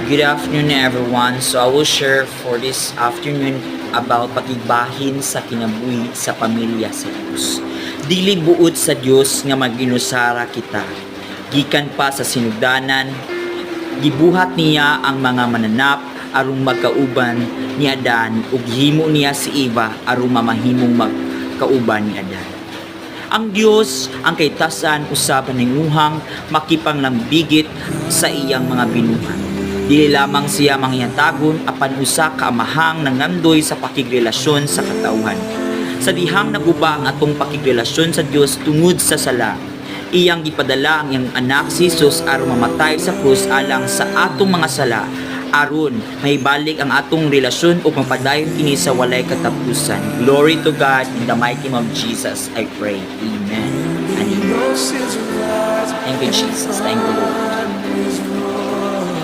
Good afternoon everyone. So I will share for this afternoon about pagibahin sa kinabuhi sa pamilya sa Dios. Dili buot sa Dios nga maginusara kita. Gikan pa sa sinugdanan, gibuhat niya ang mga mananap aron magkauban ni Adan ug himo niya si Eva aron mamahimong magkauban ni Adan. Ang Dios ang kaitasan usab nanguhang makipanglambigit sa iyang mga binuhat. Dili lamang siya manghiyatagon apan usa ka amahang nangandoy sa pakigrelasyon sa katawhan. Sa dihang naguba ang atong pakigrelasyon sa Dios tungod sa sala, iyang gipadala ang iyang anak si Jesus aron mamatay sa krus alang sa atong mga sala aron mahibalik ang atong relasyon ug mapadayon kini sa walay katapusan. Glory to God, in the mighty name of Jesus I pray. Amen and amen. Thank you Jesus. Thank you Lord.